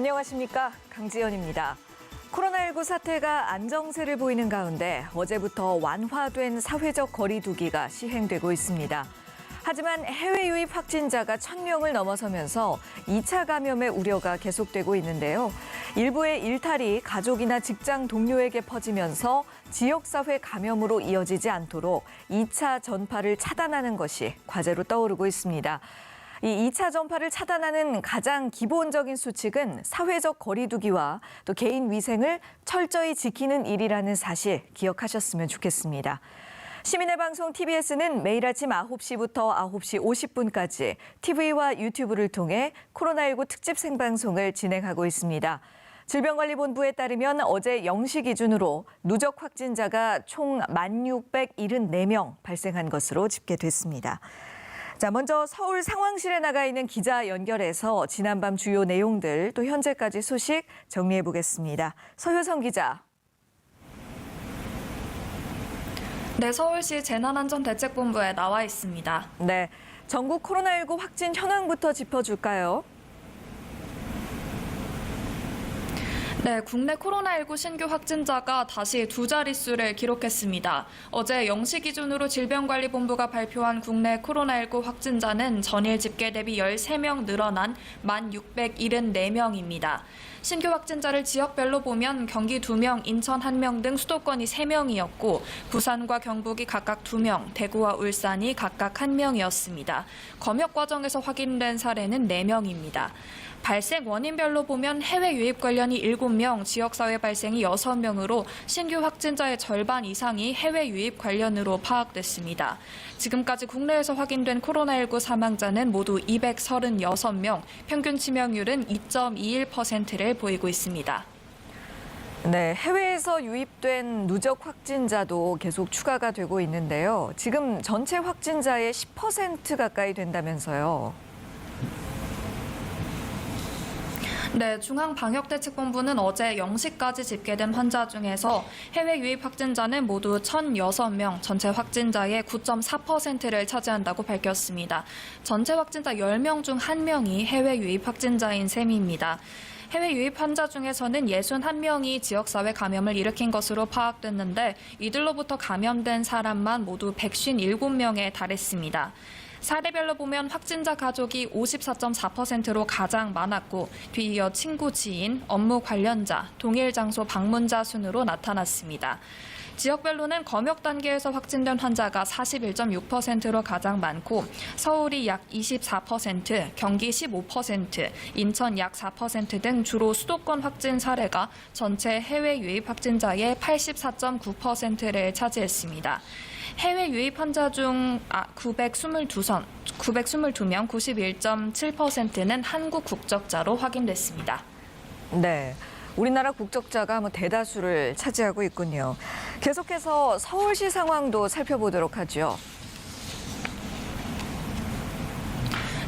안녕하십니까, 강지연입니다. 코로나19 사태가 안정세를 보이는 가운데 어제부터 완화된 사회적 거리 두기가 시행되고 있습니다. 하지만 해외 유입 확진자가 1,000명을 넘어서면서 2차 감염의 우려가 계속되고 있는데요. 일부의 일탈이 가족이나 직장 동료에게 퍼지면서 지역사회 감염으로 이어지지 않도록 2차 전파를 차단하는 것이 과제로 떠오르고 있습니다. 이 2차 전파를 차단하는 가장 기본적인 수칙은 사회적 거리 두기와 또 개인 위생을 철저히 지키는 일이라는 사실 기억하셨으면 좋겠습니다. 시민의 방송 TBS는 매일 아침 9시부터 9시 50분까지 TV와 유튜브를 통해 코로나19 특집 생방송을 진행하고 있습니다. 질병관리본부에 따르면 어제 0시 기준으로 누적 확진자가 총 1,674명 발생한 것으로 집계됐습니다. 자, 먼저 서울 상황실에 나가 있는 기자 연결해서 지난밤 주요 내용들 또 현재까지 소식 정리해 보겠습니다. 서효성 기자. 네, 서울시 재난안전대책본부에 나와 있습니다. 네, 전국 코로나19 확진 현황부터 짚어줄까요? 네, 국내 코로나19 신규 확진자가 다시 두 자릿수를 기록했습니다. 어제 0시 기준으로 질병관리본부가 발표한 국내 코로나19 확진자는 전일 집계 대비 13명 늘어난 1,674명입니다. 신규 확진자를 지역별로 보면 경기 2명, 인천 1명 등 수도권이 3명이었고 부산과 경북이 각각 2명, 대구와 울산이 각각 1명이었습니다. 검역 과정에서 확인된 사례는 4명입니다. 발생 원인별로 보면 해외 유입 관련이 7명, 지역사회 발생이 6명으로 신규 확진자의 절반 이상이 해외 유입 관련으로 파악됐습니다. 지금까지 국내에서 확인된 코로나19 사망자는 모두 236명, 평균 치명률은 2.21%를 보이고 있습니다. 네, 해외에서 유입된 누적 확진자도 계속 추가가 되고 있는데요. 지금 전체 확진자의 10% 가까이 된다면서요. 네, 중앙방역대책본부는 어제 0시까지 집계된 환자 중에서 해외 유입 확진자는 모두 1,006명, 전체 확진자의 9.4%를 차지한다고 밝혔습니다. 전체 확진자 10명 중 1명이 해외 유입 확진자인 셈입니다. 해외 유입 환자 중에서는 61명이 지역사회 감염을 일으킨 것으로 파악됐는데 이들로부터 감염된 사람만 모두 157명에 달했습니다. 사례별로 보면 확진자 가족이 54.4%로 가장 많았고 뒤이어 친구, 지인, 업무 관련자, 동일 장소 방문자 순으로 나타났습니다. 지역별로는 검역 단계에서 확진된 환자가 41.6%로 가장 많고 서울이 약 24%, 경기 15%, 인천 약 4% 등 주로 수도권 확진 사례가 전체 해외 유입 확진자의 84.9%를 차지했습니다. 해외 유입 환자 중 922명, 91.7%는 한국 국적자로 확인됐습니다. 네, 우리나라 국적자가 대다수를 차지하고 있군요. 계속해서 서울시 상황도 살펴보도록 하죠.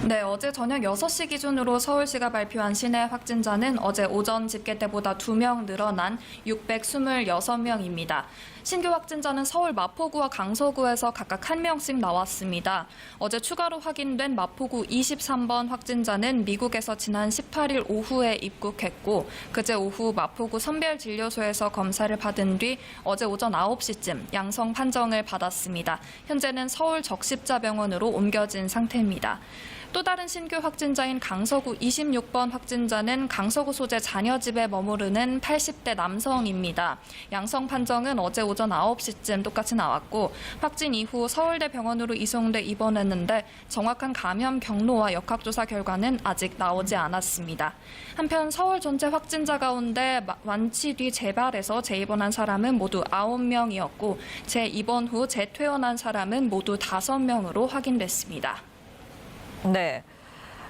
네, 어제 저녁 6시 기준으로 서울시가 발표한 시내 확진자는 어제 오전 집계 때보다 2명 늘어난 626명입니다. 신규 확진자는 서울 마포구와 강서구에서 각각 1명씩 나왔습니다. 어제 추가로 확인된 마포구 23번 확진자는 미국에서 지난 18일 오후에 입국했고 그제 오후 마포구 선별진료소에서 검사를 받은 뒤 어제 오전 9시쯤 양성 판정을 받았습니다. 현재는 서울 적십자병원으로 옮겨진 상태입니다. 또 다른 신규 확진자인 강서구 26번 확진자는 강서구 소재 자녀집에 머무르는 80대 남성입니다. 양성 판정은 어제 오전 9시쯤 똑같이 나왔고 확진 이후 서울대병원으로 이송돼 입원했는데 정확한 감염 경로와 역학조사 결과는 아직 나오지 않았습니다. 한편 서울 전체 확진자 가운데 완치 뒤 재발해서 재입원한 사람은 모두 9명이었고 재입원 후 재퇴원한 사람은 모두 5명으로 확인됐습니다. 네.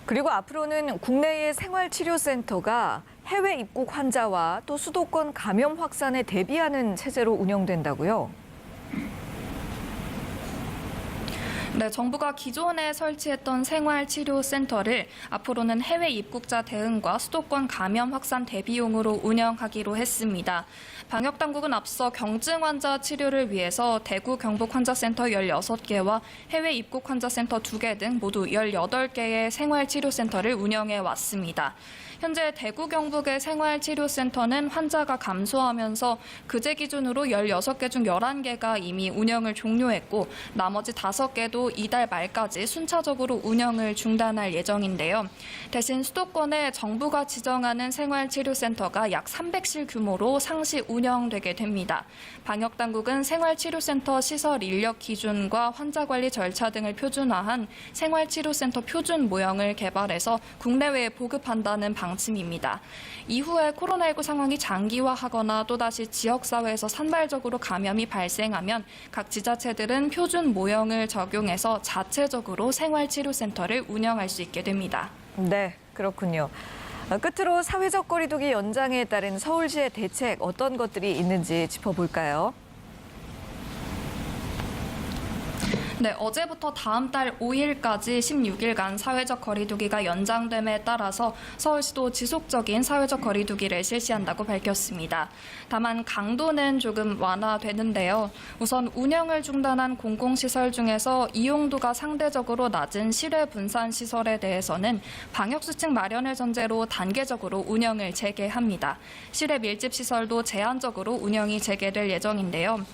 그리고 앞으로는 국내의 생활치료센터가 해외 입국 환자와 또 수도권 감염 확산에 대비하는 체제로 운영된다고요? 네, 정부가 기존에 설치했던 생활치료센터를 앞으로는 해외 입국자 대응과 수도권 감염 확산 대비용으로 운영하기로 했습니다. 방역당국은 앞서 경증 환자 치료를 위해서 대구 경북 환자센터 16개와 해외 입국 환자센터 2개 등 모두 18개의 생활치료센터를 운영해 왔습니다. 현재 대구 경북의 생활치료센터는 환자가 감소하면서 그제 기준으로 16개 중 11개가 이미 운영을 종료했고 나머지 5개도 이달 말까지 순차적으로 운영을 중단할 예정인데요. 대신 수도권에 정부가 지정하는 생활치료센터가 약 300실 규모로 상시 운영되게 됩니다. 방역당국은 생활치료센터 시설 인력 기준과 환자 관리 절차 등을 표준화한 생활치료센터 표준 모형을 개발해서 국내외에 보급한다는 방침입니다. 이후에 코로나19 상황이 장기화하거나 또다시 지역사회에서 산발적으로 감염이 발생하면 각 지자체들은 표준 모형을 적용해서 자체적으로 생활치료센터를 운영할 수 있게 됩니다. 네, 그렇군요. 끝으로 사회적 거리두기 연장에 따른 서울시의 대책 어떤 것들이 있는지 짚어볼까요? 네, 어제부터 다음 달 5일까지 16일간 사회적 거리두기가 연장됨에 따라서 서울시도 지속적인 사회적 거리두기를 실시한다고 밝혔습니다. 다만 강도는 조금 완화되는데요. 우선 운영을 중단한 공공시설 중에서 이용도가 상대적으로 낮은 실외 분산 시설에 대해서는 방역수칙 마련을 전제로 단계적으로 운영을 재개합니다. 실외 밀집 시설도 제한적으로 운영이 재개될 예정인데요.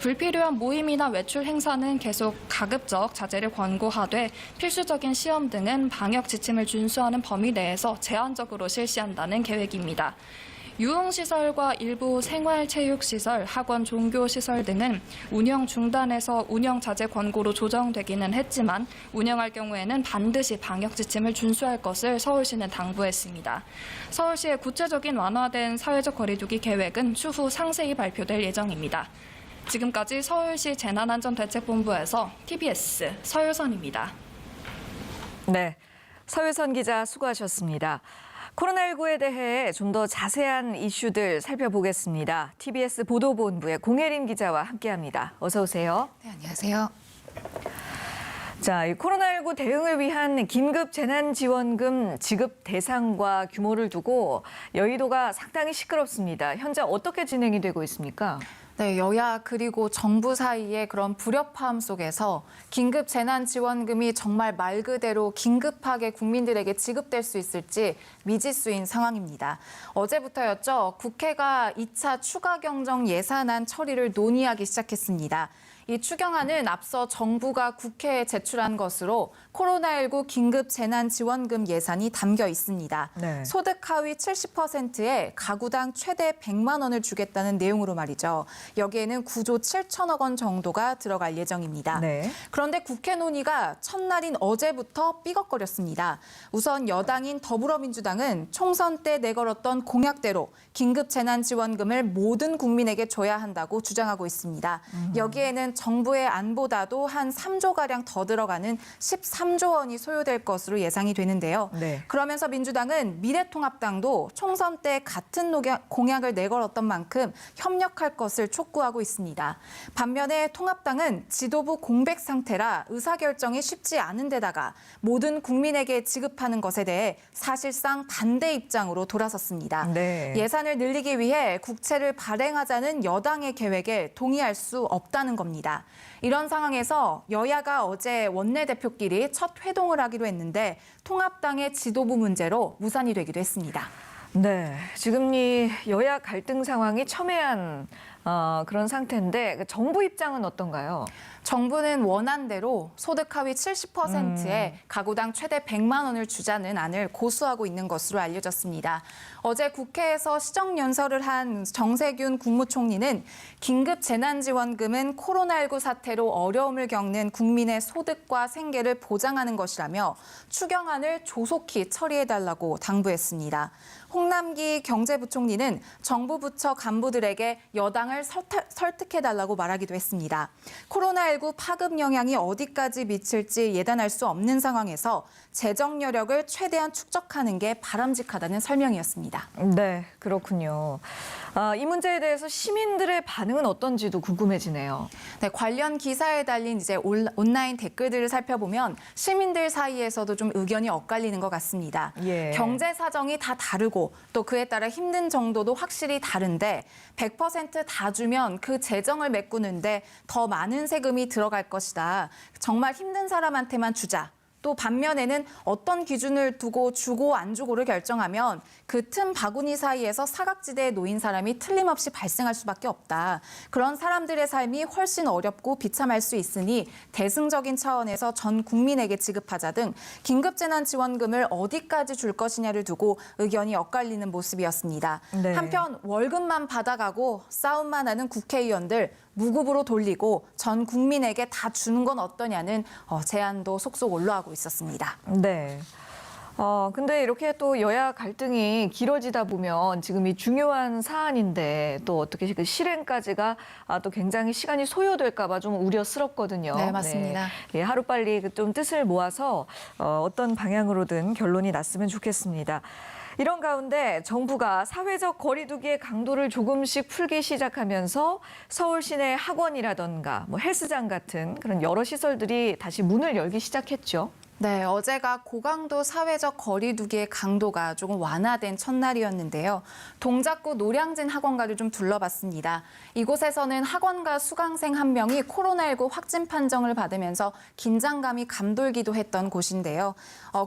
불필요한 모임이나 외출 행사는 계속 가급적 자제를 권고하되 필수적인 시험 등은 방역 지침을 준수하는 범위 내에서 제한적으로 실시한다는 계획입니다. 유흥시설과 일부 생활체육시설, 학원 종교시설 등은 운영 중단에서 운영 자제 권고로 조정되기는 했지만 운영할 경우에는 반드시 방역 지침을 준수할 것을 서울시는 당부했습니다. 서울시의 구체적인 완화된 사회적 거리두기 계획은 추후 상세히 발표될 예정입니다. 지금까지 서울시 재난안전대책본부에서 TBS 서유선입니다. 네, 서유선 기자 수고하셨습니다. 코로나19에 대해 좀 더 자세한 이슈들 살펴보겠습니다. TBS 보도본부의 공혜림 기자와 함께합니다. 어서 오세요. 네, 안녕하세요. 자, 이 코로나19 대응을 위한 긴급 재난지원금 지급 대상과 규모를 두고 여의도가 상당히 시끄럽습니다. 현재 어떻게 진행이 되고 있습니까? 네, 여야 그리고 정부 사이의 그런 불협화음 속에서 긴급 재난지원금이 정말 말 그대로 긴급하게 국민들에게 지급될 수 있을지 미지수인 상황입니다. 어제부터였죠. 국회가 2차 추가 경정 예산안 처리를 논의하기 시작했습니다. 이 추경안은 앞서 정부가 국회에 제출한 것으로 코로나19 긴급 재난지원금 예산이 담겨 있습니다. 네. 소득 하위 70%에 가구당 최대 100만 원을 주겠다는 내용으로 말이죠. 여기에는 9조 7천억 원 정도가 들어갈 예정입니다. 네. 그런데 국회 논의가 첫날인 어제부터 삐걱거렸습니다. 우선 여당인 더불어민주당은 총선 때 내걸었던 공약대로 긴급 재난지원금을 모든 국민에게 줘야 한다고 주장하고 있습니다. 여기에는 정부의 안보다도 한 3조가량 더 들어가는 13조 원이 소요될 것으로 예상이 되는데요. 네. 그러면서 민주당은 미래통합당도 총선 때 같은 공약을 내걸었던 만큼 협력할 것을 촉구하고 있습니다. 반면에 통합당은 지도부 공백 상태라 의사결정이 쉽지 않은 데다가 모든 국민에게 지급하는 것에 대해 사실상 반대 입장으로 돌아섰습니다. 네. 예산을 늘리기 위해 국채를 발행하자는 여당의 계획에 동의할 수 없다는 겁니다. 이런 상황에서 여야가 어제 원내대표끼리 첫 회동을 하기로 했는데 통합당의 지도부 문제로 무산이 되기도 했습니다. 네, 지금 이 여야 갈등 상황이 첨예한 그런 상태인데 정부 입장은 어떤가요? 정부는 원안대로 소득 하위 70%에 가구당 최대 100만 원을 주자는 안을 고수하고 있는 것으로 알려졌습니다. 어제 국회에서 시정연설을 한 정세균 국무총리는 긴급 재난지원금은 코로나19 사태로 어려움을 겪는 국민의 소득과 생계를 보장하는 것이라며 추경안을 조속히 처리해달라고 당부했습니다. 홍남기 경제부총리는 정부 부처 간부들에게 여당을 설득해달라고 말하기도 했습니다. 코로나19 파급 영향이 어디까지 미칠지 예단할 수 없는 상황에서 재정 여력을 최대한 축적하는 게 바람직하다는 설명이었습니다. 네, 그렇군요. 이 문제에 대해서 시민들의 반응은 어떤지도 궁금해지네요. 네, 관련 기사에 달린 이제 온라인 댓글들을 살펴보면 시민들 사이에서도 좀 의견이 엇갈리는 것 같습니다. 예. 경제 사정이 다 다르고 또 그에 따라 힘든 정도도 확실히 다른데 100% 다 주면 그 재정을 메꾸는데 더 많은 세금이 들어갈 것이다. 정말 힘든 사람한테만 주자. 또 반면에는 어떤 기준을 두고 주고 안 주고를 결정하면 그 틈 바구니 사이에서 사각지대에 놓인 사람이 틀림없이 발생할 수밖에 없다. 그런 사람들의 삶이 훨씬 어렵고 비참할 수 있으니 대승적인 차원에서 전 국민에게 지급하자 등 긴급재난지원금을 어디까지 줄 것이냐를 두고 의견이 엇갈리는 모습이었습니다. 네. 한편 월급만 받아가고 싸움만 하는 국회의원들 무급으로 돌리고 전 국민에게 다 주는 건 어떠냐는 제안도 속속 올라오고 있었습니다. 네. 근데 이렇게 또 여야 갈등이 길어지다 보면 지금 이 중요한 사안인데 또 어떻게 그 실행까지가 또 굉장히 시간이 소요될까 봐 좀 우려스럽거든요. 네, 맞습니다. 네. 예, 하루빨리 좀 뜻을 모아서 어떤 방향으로든 결론이 났으면 좋겠습니다. 이런 가운데 정부가 사회적 거리두기의 강도를 조금씩 풀기 시작하면서 서울 시내 학원이라던가 뭐 헬스장 같은 그런 여러 시설들이 다시 문을 열기 시작했죠. 네, 어제가 고강도 사회적 거리두기의 강도가 조금 완화된 첫날이었는데요. 동작구 노량진 학원가를 좀 둘러봤습니다. 이곳에서는 학원가 수강생 한 명이 코로나19 확진 판정을 받으면서 긴장감이 감돌기도 했던 곳인데요.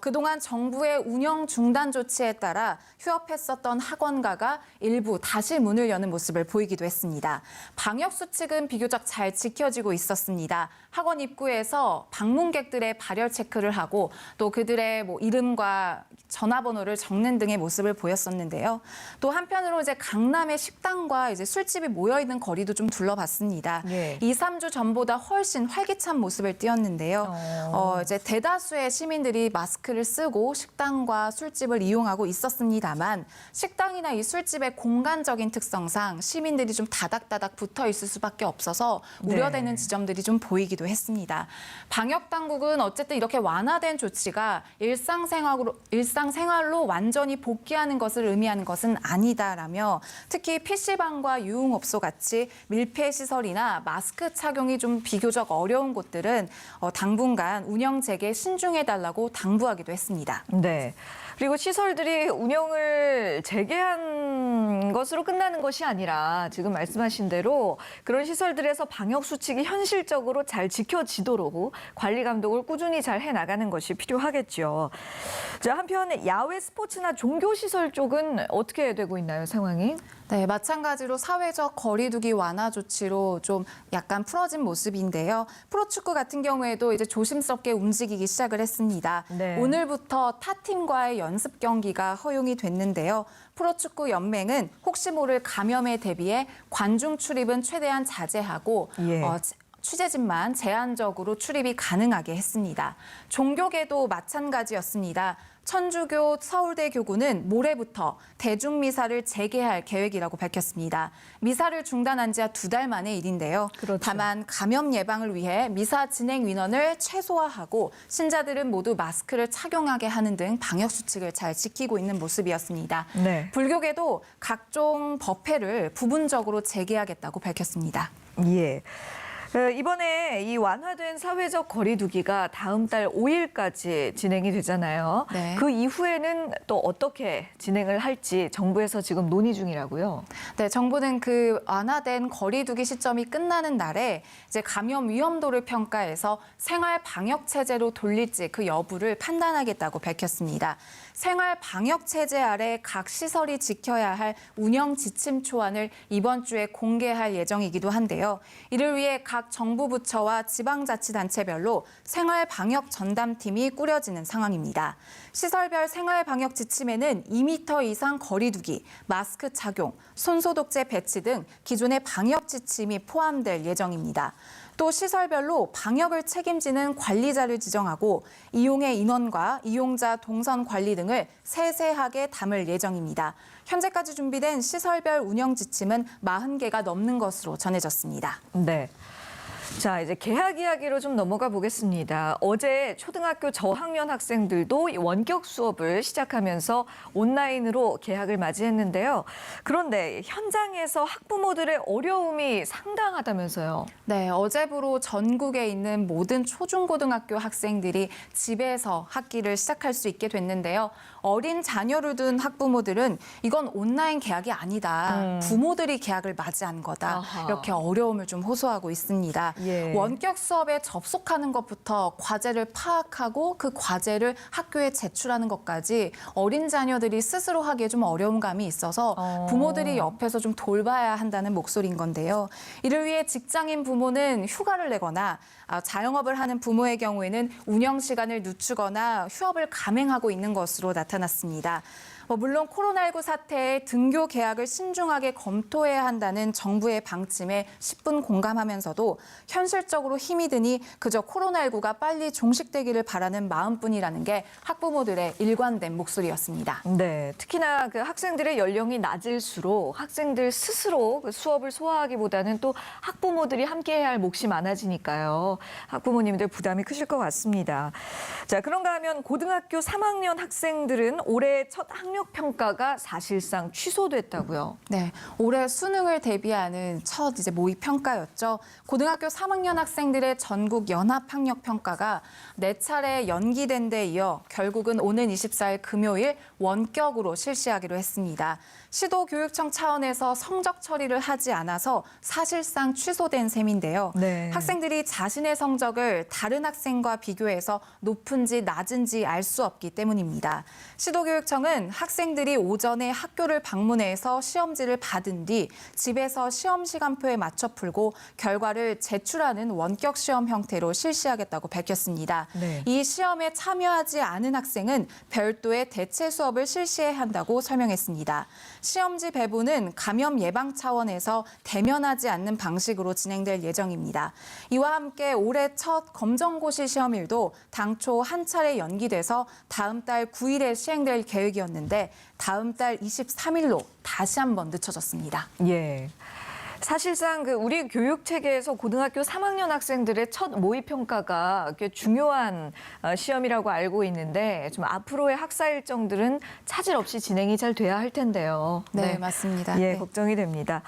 그동안 정부의 운영 중단 조치에 따라 휴업했었던 학원가가 일부 다시 문을 여는 모습을 보이기도 했습니다. 방역 수칙은 비교적 잘 지켜지고 있었습니다. 학원 입구에서 방문객들의 발열 체크를 하고 또 그들의 이름과 전화번호를 적는 등의 모습을 보였었는데요. 또 한편으로 이제 강남의 식당과 이제 술집이 모여 있는 거리도 좀 둘러봤습니다. 예. 2, 3주 전보다 훨씬 활기찬 모습을 띄었는데요. 이제 대다수의 시민들이 마스크를 쓰고 식당과 술집을 이용하고 있었습니다만 식당이나 이 술집의 공간적인 특성상 시민들이 좀 다닥다닥 붙어 있을 수밖에 없어서 우려되는 지점들이 좀 보이기도 했습니다. 방역 당국은 어쨌든 이렇게 완화된 조치가 일상생활로 완전히 복귀하는 것을 의미하는 것은 아니다라며 특히 PC방과 유흥업소 같이 밀폐 시설이나 마스크 착용이 좀 비교적 어려운 곳들은 당분간 운영 재개 신중해달라고 당부하기도 했습니다. 네. 그리고 시설들이 운영을 재개한 것으로 끝나는 것이 아니라 지금 말씀하신 대로 그런 시설들에서 방역 수칙이 현실적으로 잘 지켜지도록 관리 감독을 꾸준히 잘 해나가는 것이 필요하겠죠. 자, 한편 야외 스포츠나 종교시설 쪽은 어떻게 되고 있나요, 상황이? 네, 마찬가지로 사회적 거리두기 완화 조치로 좀 약간 풀어진 모습인데요. 프로축구 같은 경우에도 이제 조심스럽게 움직이기 시작을 했습니다. 네. 오늘부터 타팀과의 연습 경기가 허용이 됐는데요. 프로축구 연맹은 혹시 모를 감염에 대비해 관중 출입은 최대한 자제하고 예. 취재진만 제한적으로 출입이 가능하게 했습니다. 종교계도 마찬가지였습니다. 천주교 서울대 교구는 모레부터 대중미사를 재개할 계획이라고 밝혔습니다. 미사를 중단한 지 2달 만의 일인데요. 그렇죠. 다만 감염 예방을 위해 미사 진행 인원을 최소화하고 신자들은 모두 마스크를 착용하게 하는 등 방역 수칙을 잘 지키고 있는 모습이었습니다. 네. 불교계도 각종 법회를 부분적으로 재개하겠다고 밝혔습니다. 예. 이번에 이 완화된 사회적 거리두기가 다음 달 5일까지 진행이 되잖아요. 네. 그 이후에는 또 어떻게 진행을 할지 정부에서 지금 논의 중이라고요. 네, 정부는 그 완화된 거리두기 시점이 끝나는 날에 이제 감염 위험도를 평가해서 생활 방역 체제로 돌릴지 그 여부를 판단하겠다고 밝혔습니다. 생활 방역 체제 아래 각 시설이 지켜야 할 운영 지침 초안을 이번 주에 공개할 예정이기도 한데요. 이를 위해 각 정부 부처와 지방자치단체별로 생활 방역 전담팀이 꾸려지는 상황입니다. 시설별 생활 방역 지침에는 2m 이상 거리두기, 마스크 착용, 손소독제 배치 등 기존의 방역 지침이 포함될 예정입니다. 또 시설별로 방역을 책임지는 관리자를 지정하고 이용의 인원과 이용자 동선 관리 등을 세세하게 담을 예정입니다. 현재까지 준비된 시설별 운영 지침은 40개가 넘는 것으로 전해졌습니다. 네. 자, 이제 개학 이야기로 좀 넘어가 보겠습니다. 어제 초등학교 저학년 학생들도 원격 수업을 시작하면서 온라인으로 개학을 맞이했는데요. 그런데 현장에서 학부모들의 어려움이 상당하다면서요. 네, 어제부로 전국에 있는 모든 초중고등학교 학생들이 집에서 학기를 시작할 수 있게 됐는데요. 어린 자녀를 둔 학부모들은 이건 온라인 개학이 아니다. 부모들이 개학을 맞이한 거다. 아하. 이렇게 어려움을 좀 호소하고 있습니다. 예. 원격 수업에 접속하는 것부터 과제를 파악하고 그 과제를 학교에 제출하는 것까지 어린 자녀들이 스스로 하기에 좀 어려운 감이 있어서 부모들이 옆에서 좀 돌봐야 한다는 목소리인 건데요. 이를 위해 직장인 부모는 휴가를 내거나 자영업을 하는 부모의 경우에는 운영 시간을 늦추거나 휴업을 감행하고 있는 것으로 나타났습니다. 물론 코로나19 사태에 등교 개학을 신중하게 검토해야 한다는 정부의 방침에 10분 공감하면서도 현실적으로 힘이 드니 그저 코로나19가 빨리 종식되기를 바라는 마음뿐이라는 게 학부모들의 일관된 목소리였습니다. 네, 특히나 그 학생들의 연령이 낮을수록 학생들 스스로 그 수업을 소화하기보다는 또 학부모들이 함께해야 할 몫이 많아지니까요. 학부모님들 부담이 크실 것 같습니다. 자, 그런가 하면 고등학교 3학년 학생들은 올해 첫 학력 평가가 사실상 취소됐다고요. 네, 올해 수능을 대비하는 첫 모의 평가였죠. 고등학교 3학년 학생들의 전국 연합 학력 평가가 4차례 연기된 데 이어 결국은 오는 24일 금요일 원격으로 실시하기로 했습니다. 시도교육청 차원에서 성적 처리를 하지 않아서 사실상 취소된 셈인데요. 네. 학생들이 자신의 성적을 다른 학생과 비교해서 높은지 낮은지 알 수 없기 때문입니다. 시도교육청은 학생들이 오전에 학교를 방문해서 시험지를 받은 뒤 집에서 시험 시간표에 맞춰 풀고 결과를 제출하는 원격 시험 형태로 실시하겠다고 밝혔습니다. 네. 이 시험에 참여하지 않은 학생은 별도의 대체 수업을 실시해야 한다고 설명했습니다. 시험지 배부는 감염 예방 차원에서 대면하지 않는 방식으로 진행될 예정입니다. 이와 함께 올해 첫 검정고시 시험일도 당초 한 차례 연기돼서 다음 달 9일에 시행될 계획이었는데 다음 달 23일로 다시 한번 늦춰졌습니다. 예. 사실상 그 우리 교육 체계에서 고등학교 3학년 학생들의 첫 모의 평가가 꽤 중요한 시험이라고 알고 있는데 좀 앞으로의 학사 일정들은 차질 없이 진행이 잘 돼야 할 텐데요. 네, 맞습니다. 예, 네. 걱정이 됩니다.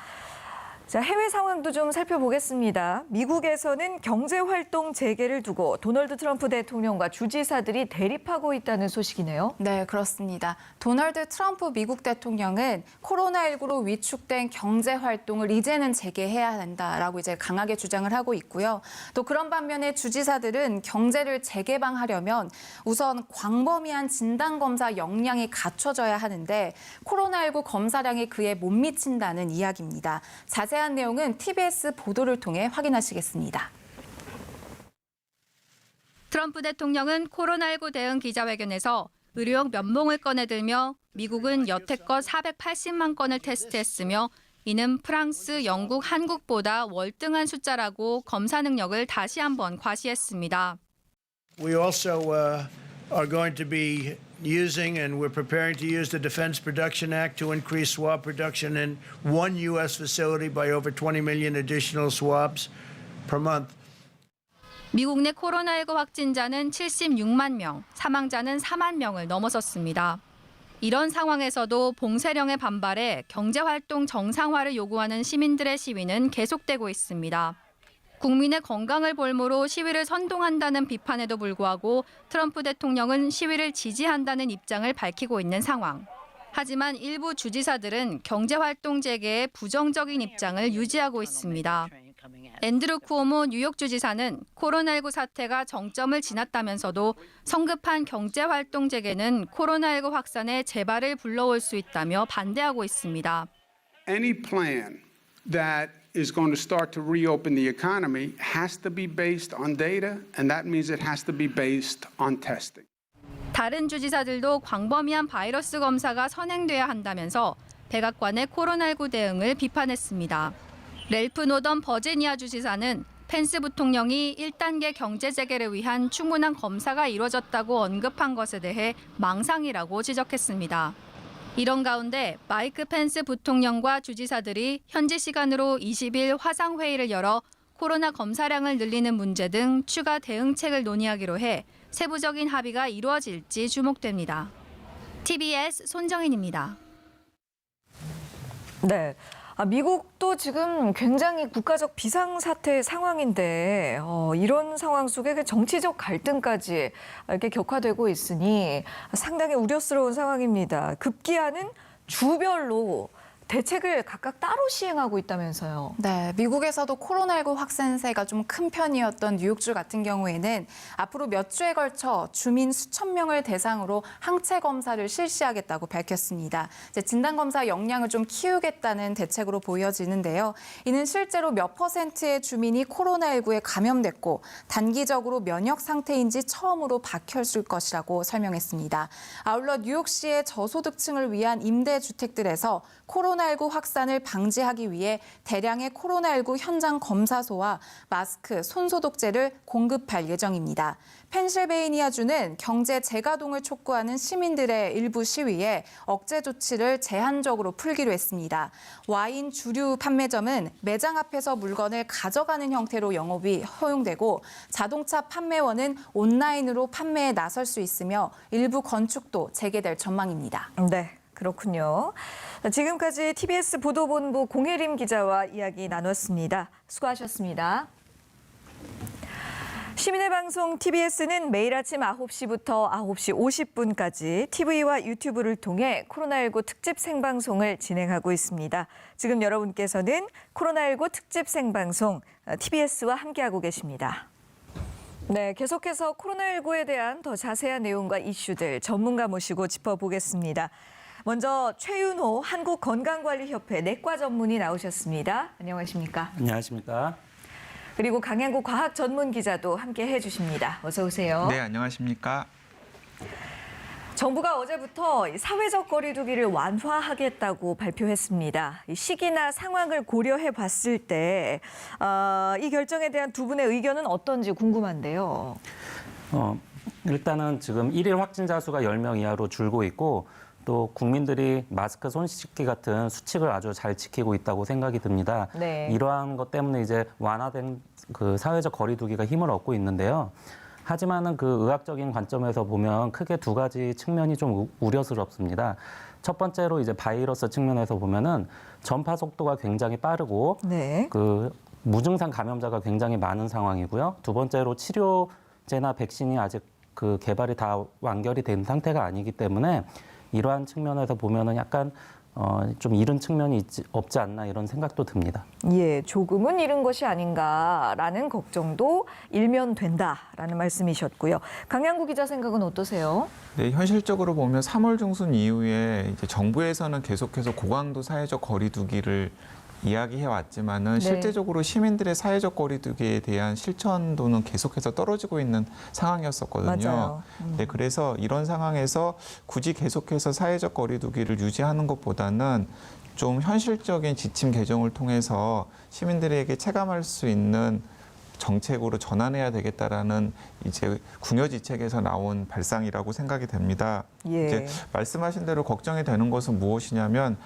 자, 해외 상황도 좀 살펴보겠습니다. 미국에서는 경제 활동 재개를 두고 도널드 트럼프 대통령과 주지사들이 대립하고 있다는 소식이네요. 네, 그렇습니다. 도널드 트럼프 미국 대통령은 코로나19로 위축된 경제 활동을 이제는 재개해야 한다라고 이제 강하게 주장을 하고 있고요. 또 그런 반면에 주지사들은 경제를 재개방하려면 우선 광범위한 진단검사 역량이 갖춰져야 하는데 코로나19 검사량이 그에 못 미친다는 이야기입니다. 자세한 내용은 TBS 보도를 통해 확인하시겠습니다. 트럼프 대통령은 코로나19 대응 기자회견에서 의료용 면봉을 꺼내들며 미국은 여태껏 480만 건을 테스트했으며 이는 프랑스, 영국, 한국보다 월등한 숫자라고 검사 능력을 다시 한번 과시했습니다. We also are going to be using and we're preparing to use the Defense Production Act to increase swab production in one U.S. facility by over 20 million additional swabs per month. 미국 내 코로나19 확진자는 76만 명, 사망자는 4만 명을 넘어섰습니다. 이런 상황에서도 봉쇄령에 반발해 경제활동 정상화를 요구하는 시민들의 시위는 계속되고 있습니다. 국민의 건강을 볼모로 시위를 선동한다는 비판에도 불구하고 트럼프 대통령은 시위를 지지한다는 입장을 밝히고 있는 상황. 하지만 일부 주지사들은 경제활동 재개에 부정적인 입장을 유지하고 있습니다. 앤드루 쿠오모 뉴욕 주지사는 코로나19 사태가 정점을 지났다면서도 성급한 경제활동 재개는 코로나19 확산의 재발을 불러올 수 있다며 반대하고 있습니다. Any plan that is going to start to reopen the economy has to be based on data, and that means it has to be based on testing. 다른 주지사들도 광범위한 바이러스 검사가 선행돼야 한다면서 백악관의 코로나19 대응을 비판했습니다. 렐프 노던 버지니아 주지사는 펜스 부통령이 1단계 경제 재개를 위한 충분한 검사가 이루어졌다고 언급한 것에 대해 망상이라고 지적했습니다. 이런 가운데 마이크 펜스 부통령과 주지사들이 현지 시간으로 20일 화상회의를 열어 코로나 검사량을 늘리는 문제 등 추가 대응책을 논의하기로 해 세부적인 합의가 이루어질지 주목됩니다. TBS 손정인입니다. 네. 미국도 지금 굉장히 국가적 비상사태 상황인데 이런 상황 속에 그 정치적 갈등까지 이렇게 격화되고 있으니 상당히 우려스러운 상황입니다. 급기야는 주별로 대책을 각각 따로 시행하고 있다면서요. 네, 미국에서도 코로나19 확산세가 좀 큰 편이었던 뉴욕주 같은 경우에는 앞으로 몇 주에 걸쳐 주민 수천 명을 대상으로 항체 검사를 실시하겠다고 밝혔습니다. 이제 진단 검사 역량을 좀 키우겠다는 대책으로 보여지는데요. 이는 실제로 몇 %의 주민이 코로나19에 감염됐고 단기적으로 면역 상태인지 처음으로 밝혔을 것이라고 설명했습니다. 아울러 뉴욕시의 저소득층을 위한 임대주택들에서 코로나19 확산을 방지하기 위해 대량의 코로나19 현장 검사소와 마스크, 손소독제를 공급할 예정입니다. 펜실베이니아주는 경제 재가동을 촉구하는 시민들의 일부 시위에 억제 조치를 제한적으로 풀기로 했습니다. 와인 주류 판매점은 매장 앞에서 물건을 가져가는 형태로 영업이 허용되고 자동차 판매원은 온라인으로 판매에 나설 수 있으며 일부 건축도 재개될 전망입니다. 네. 그렇군요. 지금까지 TBS 보도본부 공혜림 기자와 이야기 나눴습니다. 수고하셨습니다. 시민의 방송 TBS는 매일 아침 9시부터 9시 50분까지 TV와 유튜브를 통해 코로나19 특집 생방송을 진행하고 있습니다. 지금 여러분께서는 코로나19 특집 생방송 TBS와 함께하고 계십니다. 네, 계속해서 코로나19에 대한 더 자세한 내용과 이슈들 전문가 모시고 짚어보겠습니다. 먼저 최윤호 한국건강관리협회 내과 전문의 나오셨습니다. 안녕하십니까? 안녕하십니까? 그리고 강양구 과학전문기자도 함께 해주십니다. 어서 오세요. 네, 안녕하십니까? 정부가 어제부터 사회적 거리 두기를 완화하겠다고 발표했습니다. 시기나 상황을 고려해 봤을 때 이 결정에 대한 두 분의 의견은 어떤지 궁금한데요. 일단은 지금 일일 확진자 수가 10명 이하로 줄고 있고 또 국민들이 마스크, 손 씻기 같은 수칙을 아주 잘 지키고 있다고 생각이 듭니다. 네. 이러한 것 때문에 이제 완화된 그 사회적 거리 두기가 힘을 얻고 있는데요. 하지만은 그 의학적인 관점에서 보면 크게 두 가지 측면이 좀 우려스럽습니다. 첫 번째로 이제 바이러스 측면에서 보면은 전파 속도가 굉장히 빠르고 네. 그 무증상 감염자가 굉장히 많은 상황이고요. 두 번째로 치료제나 백신이 아직 그 개발이 다 완결이 된 상태가 아니기 때문에 이러한 측면에서 보면은 약간 좀 이른 측면이 없지 않나 이런 생각도 듭니다. 예, 조금은 이른 것이 아닌가라는 걱정도 일면된다라는 말씀이셨고요. 강양구 기자 생각은 어떠세요? 네, 현실적으로 보면 3월 중순 이후에 이제 정부에서는 계속해서 고강도 사회적 거리두기를 이야기해 왔지만은 네. 실제적으로 시민들의 사회적 거리두기에 대한 실천도는 계속해서 떨어지고 있는 상황이었었거든요. 맞아요. 네, 그래서 이런 상황에서 굳이 계속해서 사회적 거리두기를 유지하는 것보다는 좀 현실적인 지침 개정을 통해서 시민들에게 체감할 수 있는 정책으로 전환해야 되겠다라는 이제 궁여지책에서 나온 발상이라고 생각이 됩니다. 예. 이제 말씀하신 대로 걱정이 되는 것은 무엇이냐면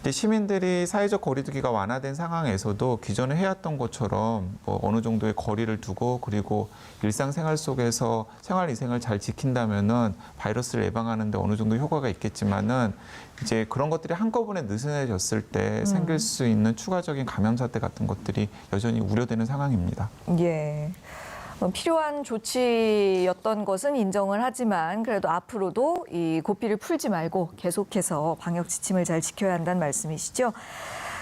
이제 시민들이 사회적 거리두기가 완화된 상황에서도 기존에 해왔던 것처럼 뭐 어느 정도의 거리를 두고 그리고 일상생활 속에서 생활위생을 잘 지킨다면은 바이러스를 예방하는 데 어느 정도 효과가 있겠지만은 이제 그런 것들이 한꺼번에 느슨해졌을 때 생길 수 있는 추가적인 감염 사태 같은 것들이 여전히 우려되는 상황입니다. 예. 필요한 조치였던 것은 인정을 하지만 그래도 앞으로도 이 고삐를 풀지 말고 계속해서 방역 지침을 잘 지켜야 한다는 말씀이시죠.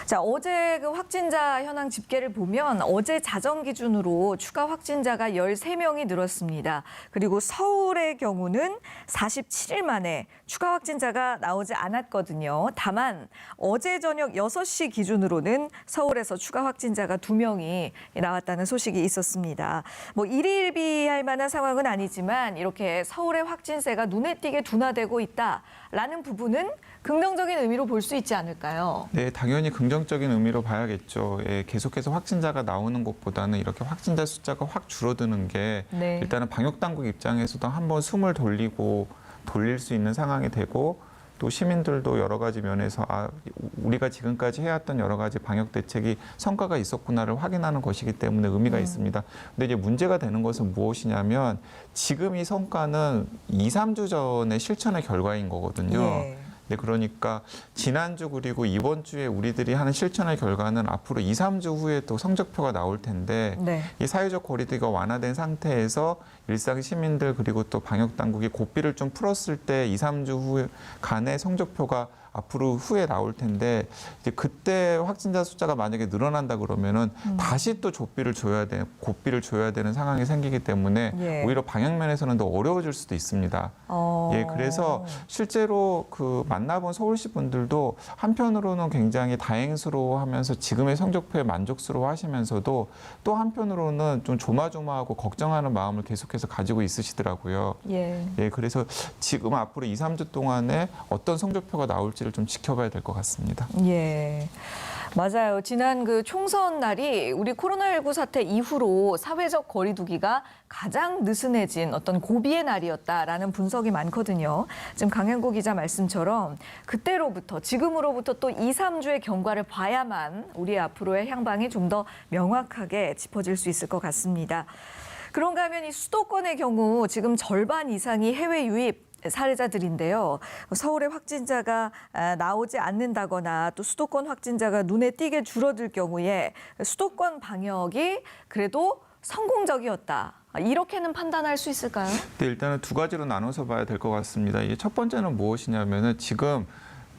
자, 어제 그 확진자 현황 집계를 보면 어제 자정 기준으로 추가 확진자가 13명이 늘었습니다. 그리고 서울의 경우는 47일 만에 추가 확진자가 나오지 않았거든요. 다만 어제 저녁 6시 기준으로는 서울에서 추가 확진자가 2명이 나왔다는 소식이 있었습니다. 뭐 일희일비할 만한 상황은 아니지만 이렇게 서울의 확진세가 눈에 띄게 둔화되고 있다라는 부분은 긍정적인 의미로 볼 수 있지 않을까요? 네, 당연히 긍정적인 의미로 봐야겠죠. 예, 계속해서 확진자가 나오는 것보다는 이렇게 확진자 숫자가 확 줄어드는 게 네. 일단은 방역 당국 입장에서도 한번 숨을 돌릴 수 있는 상황이 되고 또 시민들도 여러 가지 면에서 우리가 지금까지 해왔던 여러 가지 방역 대책이 성과가 있었구나를 확인하는 것이기 때문에 의미가 있습니다. 근데 이제 문제가 되는 것은 무엇이냐면 지금 이 성과는 2, 3주 전의 실천의 결과인 거거든요. 예. 네, 그러니까 지난주 그리고 이번 주에 우리들이 하는 실천의 결과는 앞으로 2, 3주 후에 또 성적표가 나올 텐데 네. 이 사회적 거리두기가 완화된 상태에서 일상 시민들 그리고 또 방역 당국이 고삐를 좀 풀었을 때 2, 3주 후 간의 성적표가 앞으로 후에 나올 텐데 이제 그때 확진자 숫자가 만약에 늘어난다 그러면은 다시 또 고삐를 줘야 되는 상황이 생기기 때문에 예. 오히려 방역 면에서는 더 어려워질 수도 있습니다. 예, 그래서 실제로 그 만나본 서울시 분들도 한편으로는 굉장히 다행스러워하면서 지금의 성적표에 만족스러워하시면서도 또 한편으로는 좀 조마조마하고 걱정하는 마음을 계속해서 가지고 있으시더라고요. 예. 예, 그래서 지금 앞으로 2, 3주 동안에 어떤 성적표가 나올지를 좀 지켜봐야 될 것 같습니다. 예. 맞아요. 지난 그 총선 날이 우리 코로나19 사태 이후로 사회적 거리두기가 가장 느슨해진 어떤 고비의 날이었다라는 분석이 많거든요. 지금 강현구 기자 말씀처럼 그때로부터 지금으로부터 또 2, 3주의 경과를 봐야만 우리 앞으로의 향방이 좀 더 명확하게 짚어질 수 있을 것 같습니다. 그런가 하면 이 수도권의 경우 지금 절반 이상이 해외 유입 사례자들인데요. 서울의 확진자가 나오지 않는다거나 또 수도권 확진자가 눈에 띄게 줄어들 경우에 수도권 방역이 그래도 성공적이었다. 이렇게는 판단할 수 있을까요? 네, 일단은 두 가지로 나눠서 봐야 될 것 같습니다. 이게 첫 번째는 무엇이냐면은 지금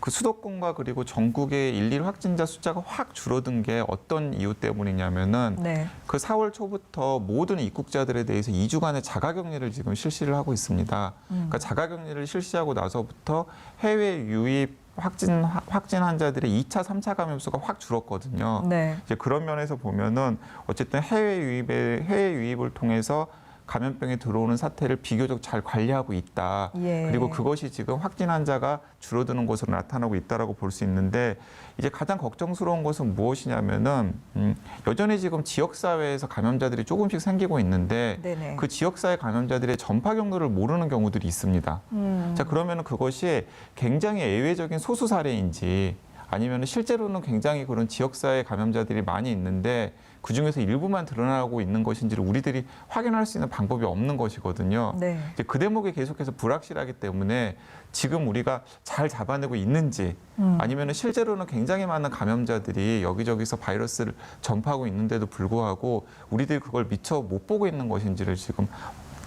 그 수도권과 그리고 전국의 일일 확진자 숫자가 확 줄어든 게 어떤 이유 때문이냐면은 네. 그 4월 초부터 모든 입국자들에 대해서 2주간의 자가격리를 지금 실시를 하고 있습니다. 그러니까 자가격리를 실시하고 나서부터 해외 유입 확진 환자들의 2차, 3차 감염수가 확 줄었거든요. 네. 이제 그런 면에서 보면은 어쨌든 해외 유입을 통해서 감염병이 들어오는 사태를 비교적 잘 관리하고 있다. 예. 그리고 그것이 지금 확진 환자가 줄어드는 것으로 나타나고 있다라고 볼 수 있는데 이제 가장 걱정스러운 것은 무엇이냐면은 여전히 지금 지역 사회에서 감염자들이 조금씩 생기고 있는데 네네. 그 지역 사회 감염자들의 전파 경로를 모르는 경우들이 있습니다. 자, 그러면은 그것이 굉장히 예외적인 소수 사례인지 아니면 실제로는 굉장히 그런 지역사회 감염자들이 많이 있는데 그중에서 일부만 드러나고 있는 것인지를 우리들이 확인할 수 있는 방법이 없는 것이거든요. 네. 이제 그 대목이 계속해서 불확실하기 때문에 지금 우리가 잘 잡아내고 있는지 아니면 실제로는 굉장히 많은 감염자들이 여기저기서 바이러스를 전파하고 있는데도 불구하고 우리들이 그걸 미처 못 보고 있는 것인지를 지금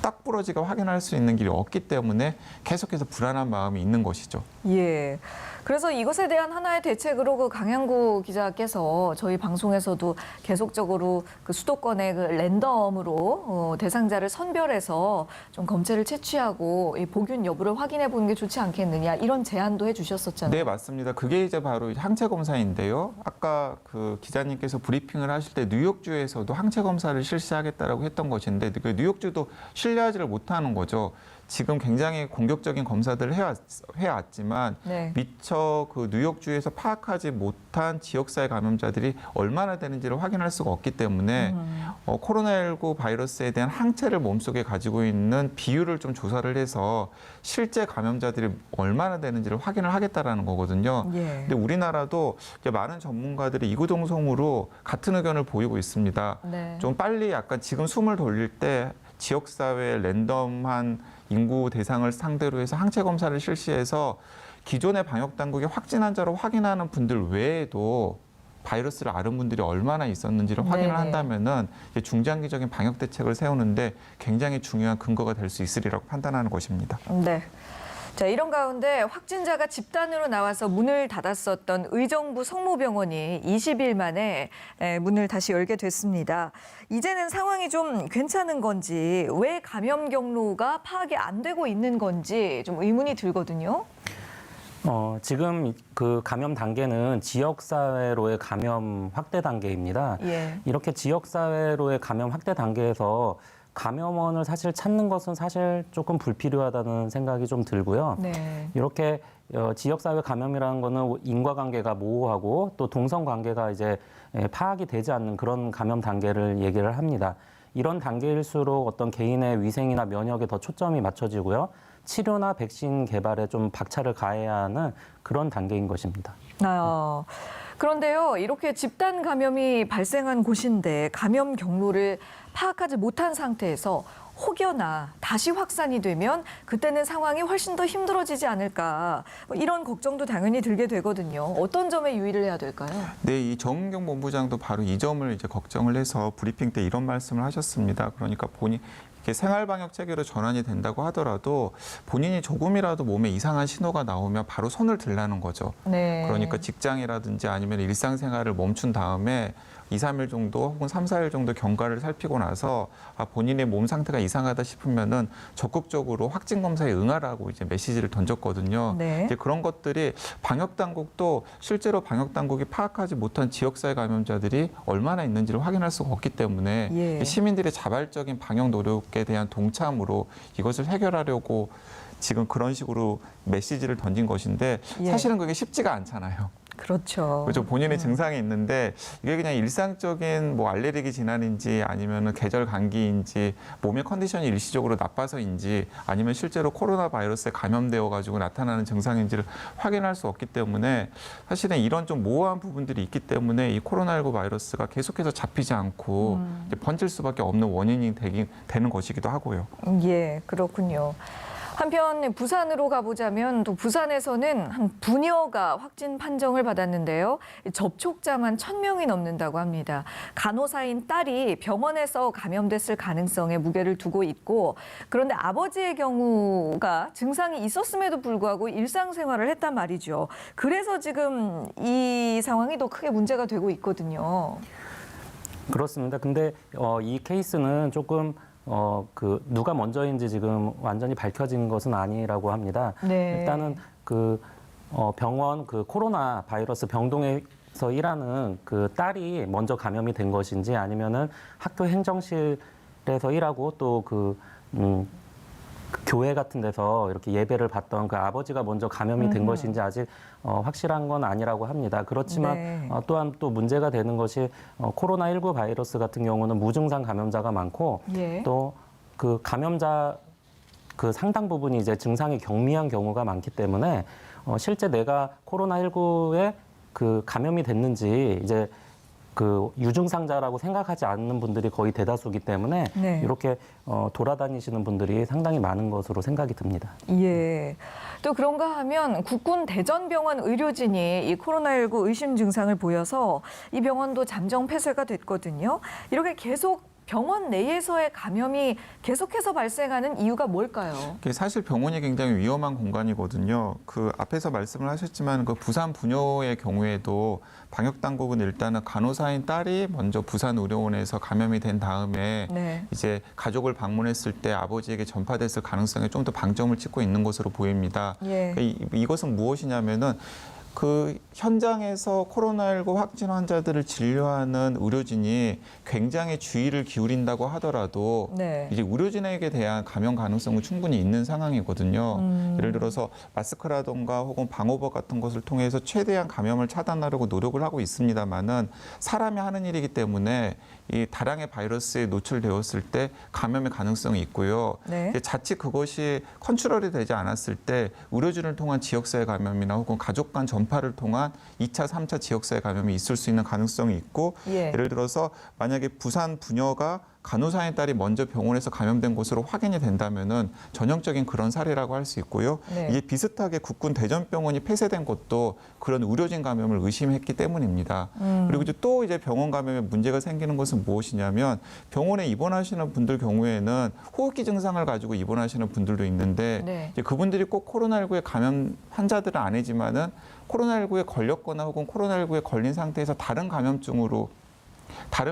딱 부러지게 확인할 수 있는 길이 없기 때문에 계속해서 불안한 마음이 있는 것이죠. 예. 그래서 이것에 대한 하나의 대책으로 그 강현구 기자께서 저희 방송에서도 계속적으로 그 수도권의 그 랜덤으로 대상자를 선별해서 좀 검체를 채취하고 이 복균 여부를 확인해 보는 게 좋지 않겠느냐 이런 제안도 해주셨었잖아요. 네, 맞습니다. 그게 이제 바로 항체 검사인데요. 아까 그 기자님께서 브리핑을 하실 때 뉴욕주에서도 항체 검사를 실시하겠다라고 했던 것인데 그 뉴욕주도 신뢰하지를 못하는 거죠. 지금 굉장히 공격적인 검사들을 해왔지만 네. 미처 그 뉴욕주에서 파악하지 못한 지역사회 감염자들이 얼마나 되는지를 확인할 수가 없기 때문에 코로나19 바이러스에 대한 항체를 몸속에 가지고 있는 비율을 좀 조사를 해서 실제 감염자들이 얼마나 되는지를 확인을 하겠다라는 거거든요. 예. 근데 우리나라도 이제 많은 전문가들이 이구동성으로 같은 의견을 보이고 있습니다. 네. 좀 빨리 약간 지금 숨을 돌릴 때 지역사회 랜덤한 인구 대상을 상대로 해서 항체 검사를 실시해서 기존의 방역 당국이 확진 환자로 확인하는 분들 외에도 바이러스를 앓은 분들이 얼마나 있었는지를 확인을 네네. 한다면은 중장기적인 방역 대책을 세우는데 굉장히 중요한 근거가 될 수 있으리라고 판단하는 것입니다. 네. 자, 이런 가운데 확진자가 집단으로 나와서 문을 닫았었던 의정부 성모병원이 20일 만에 문을 다시 열게 됐습니다. 이제는 상황이 좀 괜찮은 건지 왜 감염 경로가 파악이 안 되고 있는 건지 좀 의문이 들거든요. 지금 그 감염 단계는 지역사회로의 감염 확대 단계입니다. 예. 이렇게 지역사회로의 감염 확대 단계에서 감염원을 사실 찾는 것은 사실 조금 불필요하다는 생각이 좀 들고요. 네. 이렇게 지역사회 감염이라는 거는 인과관계가 모호하고 또 동성관계가 이제 파악이 되지 않는 그런 감염 단계를 얘기를 합니다. 이런 단계일수록 어떤 개인의 위생이나 면역에 더 초점이 맞춰지고요. 치료나 백신 개발에 좀 박차를 가해야 하는 그런 단계인 것입니다. 그런데요, 이렇게 집단 감염이 발생한 곳인데 감염 경로를 파악하지 못한 상태에서 혹여나 다시 확산이 되면 그때는 상황이 훨씬 더 힘들어지지 않을까, 뭐 이런 걱정도 당연히 들게 되거든요. 어떤 점에 유의를 해야 될까요? 네, 이 정은경 본부장도 바로 이 점을 이제 걱정을 해서 브리핑 때 이런 말씀을 하셨습니다. 그러니까 이렇게 생활 방역 체계로 전환이 된다고 하더라도 본인이 조금이라도 몸에 이상한 신호가 나오면 바로 손을 들라는 거죠. 네. 그러니까 직장이라든지 아니면 일상생활을 멈춘 다음에 2, 3일 정도 혹은 3, 4일 정도 경과를 살피고 나서 본인의 몸 상태가 이상하다 싶으면은 적극적으로 확진 검사에 응하라고 이제 메시지를 던졌거든요. 네. 이제 그런 것들이 방역 당국도 실제로 방역 당국이 파악하지 못한 지역사회 감염자들이 얼마나 있는지를 확인할 수가 없기 때문에 예. 시민들의 자발적인 방역 노력에 대한 동참으로 이것을 해결하려고 지금 그런 식으로 메시지를 던진 것인데 예. 사실은 그게 쉽지가 않잖아요. 그렇죠. 그렇죠. 본인의 증상이 있는데 이게 그냥 일상적인 뭐 알레르기 질환인지 아니면은 계절 감기인지 몸의 컨디션이 일시적으로 나빠서인지 아니면 실제로 코로나 바이러스에 감염되어 가지고 나타나는 증상인지를 확인할 수 없기 때문에 사실은 이런 좀 모호한 부분들이 있기 때문에 이 코로나19 바이러스가 계속해서 잡히지 않고 이제 번질 수밖에 없는 원인이 되는 것이기도 하고요. 예, 그렇군요. 한편 부산으로 가보자면 또 부산에서는 한 부녀가 확진 판정을 받았는데요. 접촉자만 1,000명이 넘는다고 합니다. 간호사인 딸이 병원에서 감염됐을 가능성에 무게를 두고 있고, 그런데 아버지의 경우가 증상이 있었음에도 불구하고 일상생활을 했단 말이죠. 그래서 지금 이 상황이 더 크게 문제가 되고 있거든요. 그렇습니다. 근데 이 케이스는 조금 누가 먼저인지 지금 완전히 밝혀진 것은 아니라고 합니다. 네. 일단은 병원 코로나 바이러스 병동에서 일하는 그 딸이 먼저 감염이 된 것인지 아니면은 학교 행정실에서 일하고 또 그 교회 같은 데서 이렇게 예배를 받던 그 아버지가 먼저 감염이 된 것인지 아직 확실한 건 아니라고 합니다. 그렇지만 네. 또한 또 문제가 되는 것이 코로나19 바이러스 같은 경우는 무증상 감염자가 많고 예. 또 그 감염자 그 상당 부분이 이제 증상이 경미한 경우가 많기 때문에 실제 내가 코로나19에 그 감염이 됐는지 이제 그 유증상자라고 생각하지 않는 분들이 거의 대다수이기 때문에 네. 이렇게 돌아다니시는 분들이 상당히 많은 것으로 생각이 듭니다. 예. 또 그런가 하면 국군 대전병원 의료진이 이 코로나19 의심 증상을 보여서 이 병원도 잠정 폐쇄가 됐거든요. 이렇게 계속 병원 내에서의 감염이 계속해서 발생하는 이유가 뭘까요? 사실 병원이 굉장히 위험한 공간이거든요. 그 앞에서 말씀을 하셨지만 그 부산 부녀의 경우에도 방역 당국은 일단은 간호사인 딸이 먼저 부산 의료원에서 감염이 된 다음에 네. 이제 가족을 방문했을 때 아버지에게 전파됐을 가능성에 좀 더 방점을 찍고 있는 것으로 보입니다. 예. 이것은 무엇이냐면은 그 현장에서 코로나19 확진 환자들을 진료하는 의료진이 굉장히 주의를 기울인다고 하더라도 네. 이제 의료진에게 대한 감염 가능성은 충분히 있는 상황이거든요. 예를 들어서 마스크라든가 혹은 방호복 같은 것을 통해서 최대한 감염을 차단하려고 노력을 하고 있습니다만은 사람이 하는 일이기 때문에 이 다량의 바이러스에 노출되었을 때 감염의 가능성이 있고요. 네. 자칫 그것이 컨트롤이 되지 않았을 때 의료진을 통한 지역사회 감염이나 혹은 가족 간 전파를 통한 2차, 3차 지역사회 감염이 있을 수 있는 가능성이 있고 예. 예를 들어서 만약에 부산 부녀가 간호사의 딸이 먼저 병원에서 감염된 것으로 확인이 된다면은 전형적인 그런 사례라고 할 수 있고요. 네. 이게 비슷하게 국군 대전병원이 폐쇄된 것도 그런 의료진 감염을 의심했기 때문입니다. 그리고 또 이제 병원 감염에 문제가 생기는 것은 무엇이냐면 병원에 입원하시는 분들 경우에는 호흡기 증상을 가지고 입원하시는 분들도 있는데 네. 이제 그분들이 꼭 코로나19에 감염 환자들은 아니지만은 코로나19에 걸렸거나 혹은 코로나19에 걸린 상태에서 다른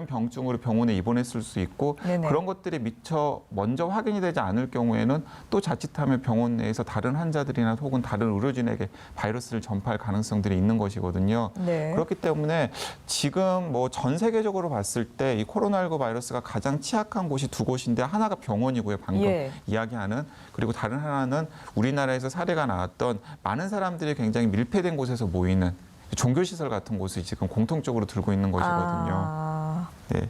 병증으로 병원에 입원했을 수 있고 네네. 그런 것들이 미처 먼저 확인이 되지 않을 경우에는 또 자칫하면 병원 내에서 다른 환자들이나 혹은 다른 의료진에게 바이러스를 전파할 가능성들이 있는 것이거든요. 네. 그렇기 때문에 지금 뭐 전 세계적으로 봤을 때 이 코로나19 바이러스가 가장 취약한 곳이 두 곳인데 하나가 병원이고요. 방금 예. 이야기하는. 그리고 다른 하나는 우리나라에서 사례가 나왔던 많은 사람들이 굉장히 밀폐된 곳에서 모이는 종교시설 같은 곳이 지금 공통적으로 들고 있는 것이거든요. 아, 네.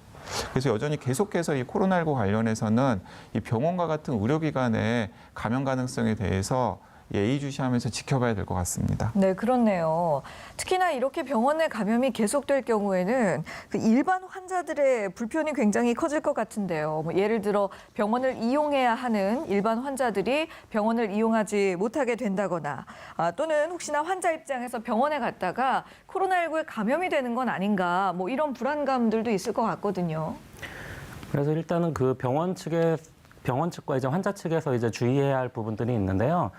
그래서 여전히 계속해서 이 코로나19 관련해서는 이 병원과 같은 의료기관의 감염 가능성에 대해서 예의주시하면서 지켜봐야 될 것 같습니다. 네, 그렇네요. 특히나 이렇게 병원내 감염이 계속될 경우에는 그 일반 환자들의 불편이 굉장히 커질 것 같은데요. 뭐 예를 들어 병원을 이용해야 하는 일반 환자들이 병원을 이용하지 못하게 된다거나 또는 혹시나 환자 입장에서 병원에 갔다가 코로나19에 감염이 되는 건 아닌가 뭐 이런 불안감들도 있을 것 같거든요. 그래서 일단은 그 병원 측과 이제 환자 측에서 이제 주의해야 할 부분들이 있는데요.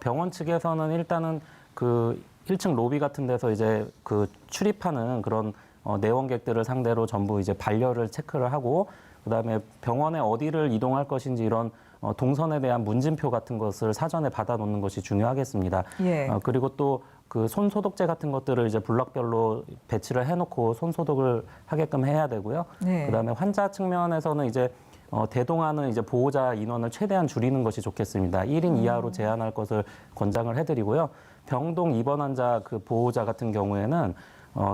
병원 측에서는 일단은 그 1층 로비 같은 데서 이제 그 출입하는 그런 내원객들을 상대로 전부 이제 반려를 체크를 하고, 그다음에 병원에 어디를 이동할 것인지 이런 동선에 대한 문진표 같은 것을 사전에 받아놓는 것이 중요하겠습니다. 예. 그리고 또 그 손 소독제 같은 것들을 이제 블럭별로 배치를 해놓고 손 소독을 하게끔 해야 되고요. 네. 그다음에 환자 측면에서는 이제 대동하는 이제 보호자 인원을 최대한 줄이는 것이 좋겠습니다. 1인 이하로 제한할 것을 권장을 해드리고요. 병동 입원 환자 그 보호자 같은 경우에는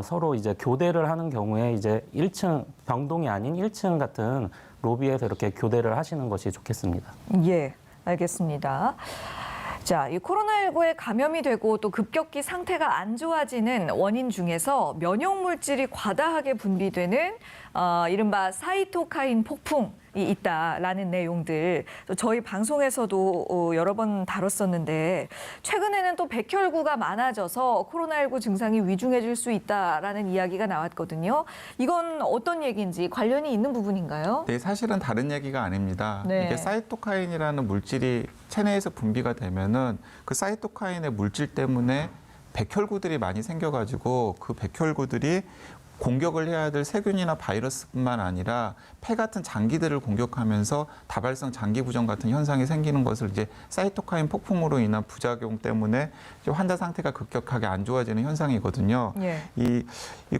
서로 이제 교대를 하는 경우에 이제 1층 병동이 아닌 1층 같은 로비에서 이렇게 교대를 하시는 것이 좋겠습니다. 예, 알겠습니다. 자, 이 코로나19에 감염이 되고 또 급격히 상태가 안 좋아지는 원인 중에서 면역 물질이 과다하게 분비되는 이른바 사이토카인 폭풍이 있다라는 내용들 또 저희 방송에서도 여러 번 다뤘었는데 최근에는 또 백혈구가 많아져서 코로나19 증상이 위중해질 수 있다라는 이야기가 나왔거든요. 이건 어떤 얘기인지 관련이 있는 부분인가요? 네, 사실은 다른 얘기가 아닙니다. 네. 이게 사이토카인이라는 물질이 체내에서 분비가 되면은 그 사이토카인의 물질 때문에 백혈구들이 많이 생겨가지고 그 백혈구들이 공격을 해야 될 세균이나 바이러스뿐만 아니라 폐 같은 장기들을 공격하면서 다발성 장기 부전 같은 현상이 생기는 것을 이제 사이토카인 폭풍으로 인한 부작용 때문에 이제 환자 상태가 급격하게 안 좋아지는 현상이거든요. 예. 이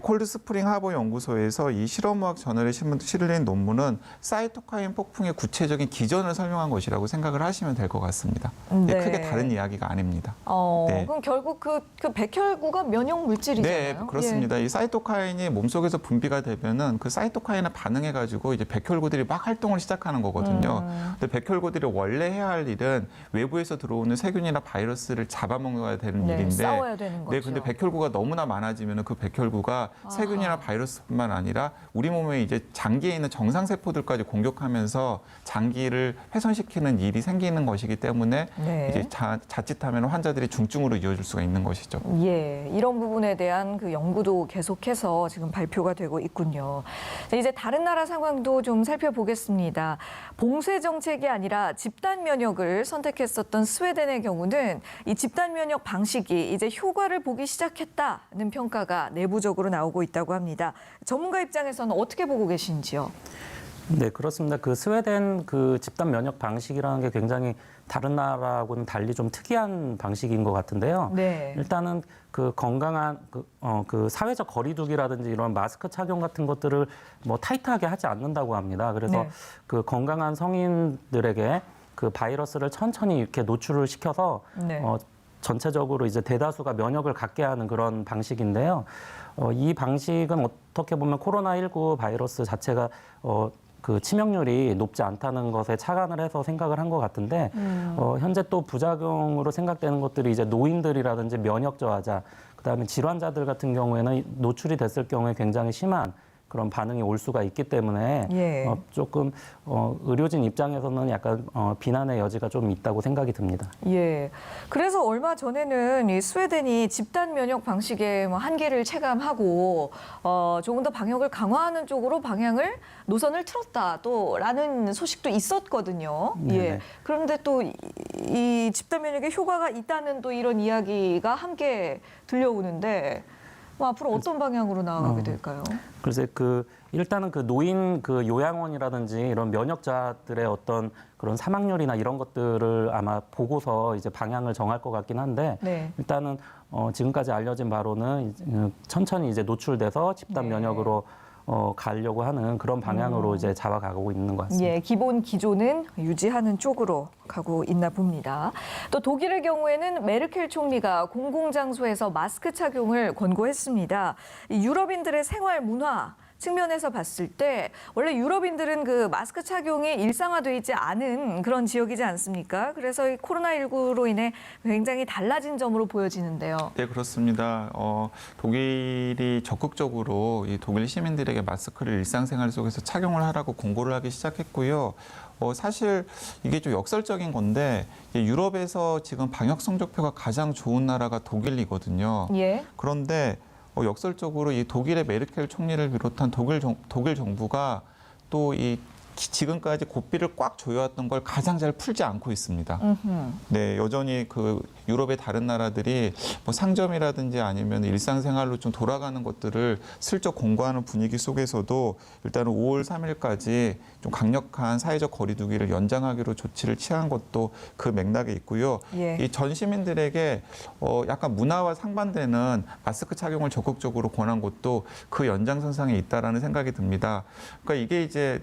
콜드 스프링 하버 연구소에서 이 실험의학 저널에 실린 논문은 사이토카인 폭풍의 구체적인 기전을 설명한 것이라고 생각을 하시면 될 것 같습니다. 네. 크게 다른 이야기가 아닙니다. 네. 그럼 결국 그 백혈구가 면역 물질이잖아요. 네, 그렇습니다. 이 사이토카인이 몸속에서 분비가 되면은 그 사이토카인에 반응해가지고 이제 백혈구들이 막 활동을 시작하는 거거든요. 근데 백혈구들이 원래 해야 할 일은 외부에서 들어오는 세균이나 바이러스를 잡아먹어야 되는 네, 일인데, 싸워야 되는 거죠. 네, 근데 백혈구가 너무나 많아지면은 그 백혈구가 세균이나 바이러스뿐만 아니라 우리 몸에 이제 장기에 있는 정상 세포들까지 공격하면서 장기를 훼손시키는 일이 생기는 것이기 때문에 네. 이제 자칫하면 환자들이 중증으로 이어질 수가 있는 것이죠. 예, 이런 부분에 대한 그 연구도 계속해서 지금 발표가 되고 있군요. 자, 이제 다른 나라 상황도 좀 살펴보겠습니다. 봉쇄 정책이 아니라 집단 면역을 선택했었던 스웨덴의 경우는 이 집단 면역 방식이 이제 효과를 보기 시작했다는 평가가 내부적으로 나오고 있다고 합니다. 전문가 입장에서는 어떻게 보고 계신지요? 네, 그렇습니다. 그 스웨덴 그 집단 면역 방식이라는 게 굉장히 다른 나라하고는 달리 좀 특이한 방식인 것 같은데요. 네. 일단은 그 건강한 그 사회적 거리두기라든지 이런 마스크 착용 같은 것들을 뭐 타이트하게 하지 않는다고 합니다. 그래서 네. 그 건강한 성인들에게 그 바이러스를 천천히 이렇게 노출을 시켜서 네. 전체적으로 이제 대다수가 면역을 갖게 하는 그런 방식인데요. 이 방식은 어떻게 보면 코로나19 바이러스 자체가 그 치명률이 높지 않다는 것에 착안을 해서 생각을 한 것 같은데 현재 또 부작용으로 생각되는 것들이 이제 노인들이라든지 면역 저하자, 그다음에 질환자들 같은 경우에는 노출이 됐을 경우에 굉장히 심한 그런 반응이 올 수가 있기 때문에 예. 조금 의료진 입장에서는 약간 비난의 여지가 좀 있다고 생각이 듭니다. 예. 그래서 얼마 전에는 이 스웨덴이 집단 면역 방식의 뭐 한계를 체감하고 조금 더 방역을 강화하는 쪽으로 노선을 틀었다 또라는 소식도 있었거든요. 예. 네네. 그런데 또 이 집단 면역에 효과가 있다는 또 이런 이야기가 함께 들려오는데 뭐 앞으로 어떤 방향으로 나아가게 될까요? 글쎄 일단은 그 노인 그 요양원이라든지 이런 면역자들의 어떤 그런 사망률이나 이런 것들을 아마 보고서 이제 방향을 정할 것 같긴 한데 네. 일단은 지금까지 알려진 바로는 천천히 이제 노출돼서 집단 면역으로 가려고 하는 그런 방향으로 이제 잡아가고 있는 것 같습니다. 예, 기본 기조는 유지하는 쪽으로 가고 있나 봅니다. 또 독일의 경우에는 메르켈 총리가 공공장소에서 마스크 착용을 권고했습니다. 이 유럽인들의 생활 문화 측면에서 봤을 때 원래 유럽인들은 그 마스크 착용이 일상화돼 있지 않은 그런 지역이지 않습니까? 그래서 이 코로나19로 인해 굉장히 달라진 점으로 보여지는데요. 네, 그렇습니다. 독일이 적극적으로 이 독일 시민들에게 마스크를 일상생활 속에서 착용을 하라고 공고를 하기 시작했고요. 사실 이게 좀 역설적인 건데 유럽에서 지금 방역 성적표가 가장 좋은 나라가 독일이거든요. 예. 그런데 역설적으로 이 독일의 메르켈 총리를 비롯한 독일 정부가 또 이 지금까지 고삐를 꽉 조여왔던 걸 가장 잘 풀지 않고 있습니다. 네, 여전히 그 유럽의 다른 나라들이 뭐 상점이라든지 아니면 일상생활로 좀 돌아가는 것들을 슬쩍 공고하는 분위기 속에서도 일단은 5월 3일까지 좀 강력한 사회적 거리두기를 연장하기로 조치를 취한 것도 그 맥락에 있고요. 예. 이 전 시민들에게 약간 문화와 상반되는 마스크 착용을 적극적으로 권한 것도 그 연장선상에 있다라는 생각이 듭니다. 그러니까 이게 이제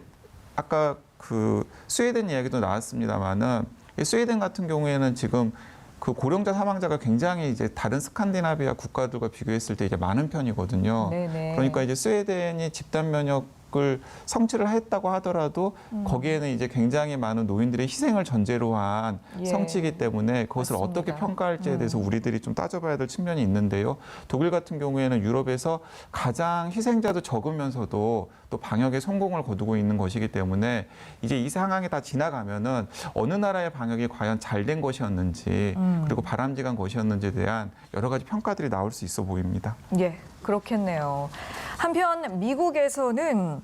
아까 그 스웨덴 이야기도 나왔습니다만은 스웨덴 같은 경우에는 지금 그 고령자 사망자가 굉장히 이제 다른 스칸디나비아 국가들과 비교했을 때 이제 많은 편이거든요. 네네. 그러니까 이제 스웨덴이 집단 면역을 성취를 했다고 하더라도 거기에는 이제 굉장히 많은 노인들의 희생을 전제로 한 예. 성취이기 때문에 그것을 맞습니다. 어떻게 평가할지에 대해서 우리들이 좀 따져봐야 될 측면이 있는데요. 독일 같은 경우에는 유럽에서 가장 희생자도 적으면서도 또 방역에 성공을 거두고 있는 것이기 때문에 이제 이 상황이 다 지나가면은 어느 나라의 방역이 과연 잘 된 것이었는지 그리고 바람직한 것이었는지에 대한 여러 가지 평가들이 나올 수 있어 보입니다. 예, 그렇겠네요. 한편 미국에서는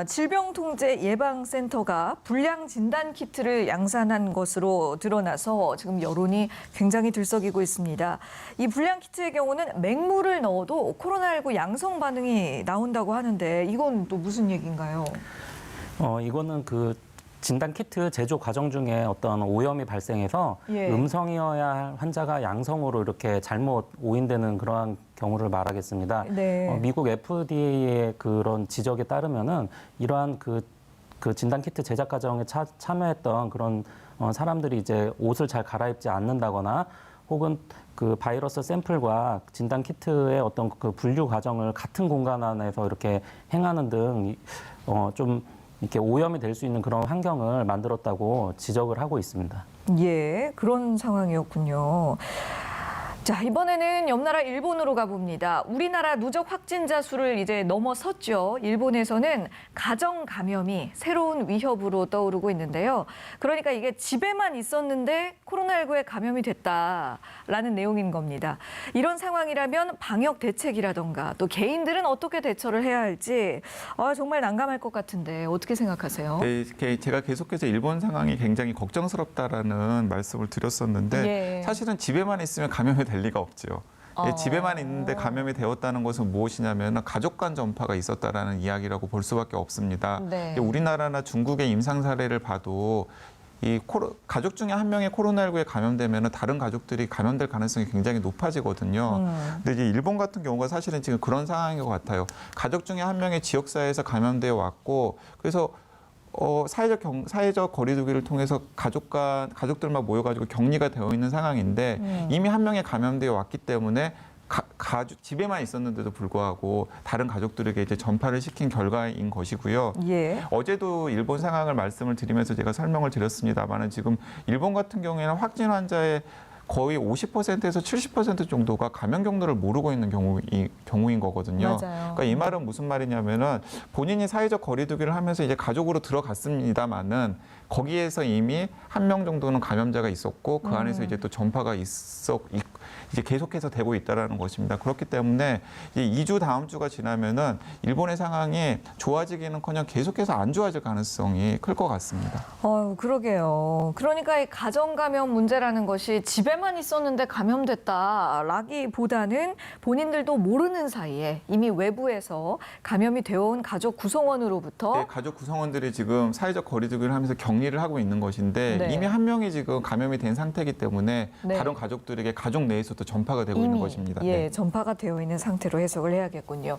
질병통제예방센터가 불량 진단 키트를 양산한 것으로 드러나서 지금 여론이 굉장히 들썩이고 있습니다. 이 불량 키트의 경우는 맹물을 넣어도 코로나19 양성 반응이 나온다고 하는데 이건 또 무슨 얘기인가요? 이거는 그 진단 키트 제조 과정 중에 어떤 오염이 발생해서 예. 음성이어야 할 환자가 양성으로 이렇게 잘못 오인되는 그러한 경우를 말하겠습니다. 네. 미국 FDA의 그런 지적에 따르면은 이러한 그 진단 키트 제작 과정에 참여했던 그런 사람들이 이제 옷을 잘 갈아입지 않는다거나 혹은 그 바이러스 샘플과 진단 키트의 어떤 그 분류 과정을 같은 공간 안에서 이렇게 행하는 등 좀 이렇게 오염이 될 수 있는 그런 환경을 만들었다고 지적을 하고 있습니다. 예, 그런 상황이었군요. 자, 이번에는 옆 나라 일본으로 가봅니다. 우리나라 누적 확진자 수를 이제 넘어섰죠. 일본에서는 가정 감염이 새로운 위협으로 떠오르고 있는데요. 그러니까 이게 집에만 있었는데 코로나19에 감염이 됐다라는 내용인 겁니다. 이런 상황이라면 방역 대책이라던가 또 개인들은 어떻게 대처를 해야 할지 정말 난감할 것 같은데 어떻게 생각하세요? 네, 제가 계속해서 일본 상황이 굉장히 걱정스럽다라는 말씀을 드렸었는데 예. 사실은 집에만 있으면 감염이 될 리가 없죠. 집에만 있는데 감염이 되었다는 것은 무엇이냐면 가족 간 전파가 있었다라는 이야기라고 볼 수밖에 없습니다. 네. 우리나라나 중국의 임상 사례를 봐도 이 가족 중에 한 명이 코로나19에 감염되면 다른 가족들이 감염될 가능성이 굉장히 높아지거든요. 근데 이제 일본 같은 경우가 사실은 지금 그런 상황인 것 같아요. 가족 중에 한 명이 지역사회에서 감염되어 왔고 그래서 사회적 거리두기를 통해서 가족들만 모여가지고 격리가 되어 있는 상황인데 이미 한 명이 감염되어 왔기 때문에 집에만 있었는데도 불구하고 다른 가족들에게 이제 전파를 시킨 결과인 것이고요. 예. 어제도 일본 상황을 말씀을 드리면서 제가 설명을 드렸습니다만은 지금 일본 같은 경우에는 확진 환자의 거의 50%에서 70% 정도가 감염 경로를 모르고 있는 경우인 거거든요. 맞아요. 그러니까 이 말은 무슨 말이냐면은 본인이 사회적 거리두기를 하면서 이제 가족으로 들어갔습니다만은 거기에서 이미 한 명 정도는 감염자가 있었고 그 안에서 이제 또 전파가 이제 계속해서 되고 있다라는 것입니다. 그렇기 때문에 이제 2주 다음 주가 지나면은 일본의 상황이 좋아지기는커녕 계속해서 안 좋아질 가능성이 클 것 같습니다. 그러게요. 그러니까 이 가정 감염 문제라는 것이 집에만 있었는데 감염됐다라기보다는 본인들도 모르는 사이에 이미 외부에서 감염이 되어온 가족 구성원으로부터 네, 가족 구성원들이 지금 사회적 거리두기를 하면서 격리를 하고 있는 것인데 네. 이미 한 명이 지금 감염이 된 상태이기 때문에 네. 다른 가족들에게 가족 내 내에서도 전파가 되고 있는 것입니다. 예, 네. 전파가 되어 있는 상태로 해석을 해야겠군요.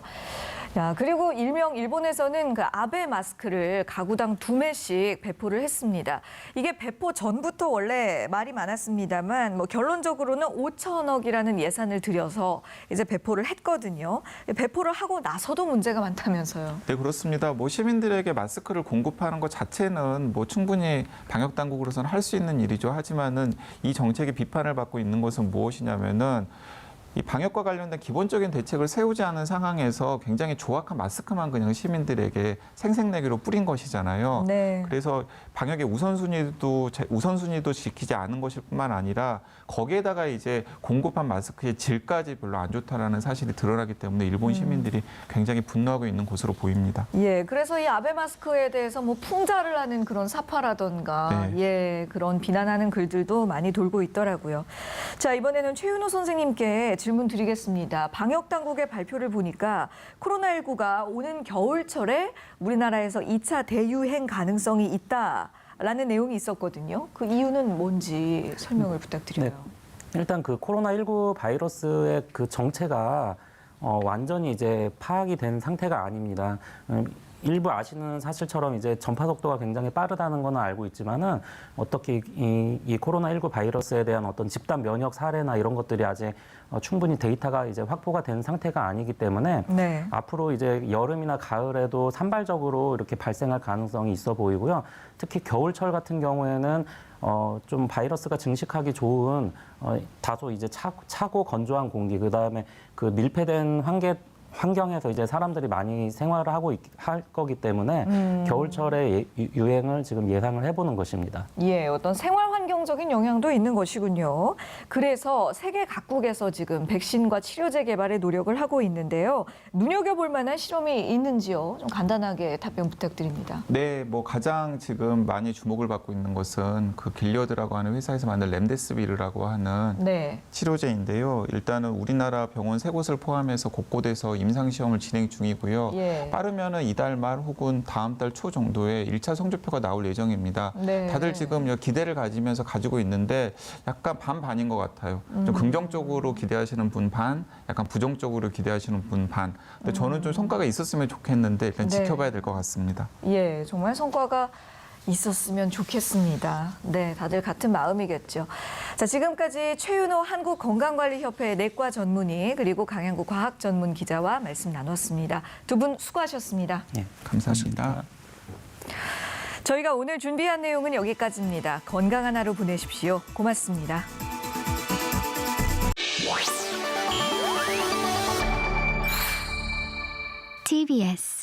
야, 그리고 일명 일본에서는 그 아베 마스크를 가구당 2매씩 배포를 했습니다. 이게 배포 전부터 원래 말이 많았습니다만 뭐 결론적으로는 5천억이라는 예산을 들여서 이제 배포를 했거든요. 배포를 하고 나서도 문제가 많다면서요. 네, 그렇습니다. 뭐 시민들에게 마스크를 공급하는 것 자체는 뭐 충분히 방역 당국으로서는 할 수 있는 일이죠. 하지만은 이 정책이 비판을 받고 있는 것은 무엇이냐면은 이 방역과 관련된 기본적인 대책을 세우지 않은 상황에서 굉장히 조악한 마스크만 그냥 시민들에게 생색내기로 뿌린 것이잖아요. 네. 그래서 방역의 우선순위도 지키지 않은 것일 뿐만 아니라 거기에다가 이제 공급한 마스크의 질까지 별로 안 좋다라는 사실이 드러나기 때문에 일본 시민들이 굉장히 분노하고 있는 것으로 보입니다. 예, 그래서 이 아베 마스크에 대해서 뭐 풍자를 하는 그런 사파라던가 네. 예, 그런 비난하는 글들도 많이 돌고 있더라고요. 자, 이번에는 최윤호 선생님께 질문 드리겠습니다. 방역 당국의 발표를 보니까 코로나19가 오는 겨울철에 우리나라에서 2차 대유행 가능성이 있다라는 내용이 있었거든요. 그 이유는 뭔지 설명을 부탁드려요. 네. 일단 그 코로나19 바이러스의 그 정체가 완전히 이제 파악이 된 상태가 아닙니다. 일부 아시는 사실처럼 이제 전파 속도가 굉장히 빠르다는 건 알고 있지만은 어떻게 이 코로나19 바이러스에 대한 어떤 집단 면역 사례나 이런 것들이 아직 충분히 데이터가 이제 확보가 된 상태가 아니기 때문에 네. 앞으로 이제 여름이나 가을에도 산발적으로 이렇게 발생할 가능성이 있어 보이고요. 특히 겨울철 같은 경우에는 좀 바이러스가 증식하기 좋은 다소 이제 차고 건조한 공기, 그다음에 그 밀폐된 환경에서 이제 사람들이 많이 생활을 하고 할 거기 때문에 겨울철에 유행을 지금 예상을 해보는 것입니다. 예, 어떤 생활 환경적인 영향도 있는 것이군요. 그래서 세계 각국에서 지금 백신과 치료제 개발에 노력을 하고 있는데요. 눈여겨볼 만한 실험이 있는지요? 좀 간단하게 답변 부탁드립니다. 네, 뭐 가장 지금 많이 주목을 받고 있는 것은 그 길리어드라고 하는 회사에서 만든 렘데스비르라고 하는 네. 치료제인데요. 일단은 우리나라 병원 3곳을 포함해서 곳곳에서 임상시험을 진행 중이고요. 예. 빠르면은 이달 말 혹은 다음 달 초 정도에 1차 성적표가 나올 예정입니다. 네. 다들 지금 기대를 가지면서 가지고 있는데 약간 반반인 것 같아요. 좀 긍정적으로 기대하시는 분 반, 약간 부정적으로 기대하시는 분 반. 근데 저는 좀 성과가 있었으면 좋겠는데 일단 네. 지켜봐야 될 것 같습니다. 예, 정말 성과가 있었으면 좋겠습니다. 네, 다들 같은 마음이겠죠. 자, 지금까지 최윤호 한국건강관리협회 내과 전문의 그리고 강양구 과학전문 기자와 말씀 나눴습니다. 두 분 수고하셨습니다. 예, 감사합니다. 저희가 오늘 준비한 내용은 여기까지입니다. 건강한 하루 보내십시오. 고맙습니다. TBS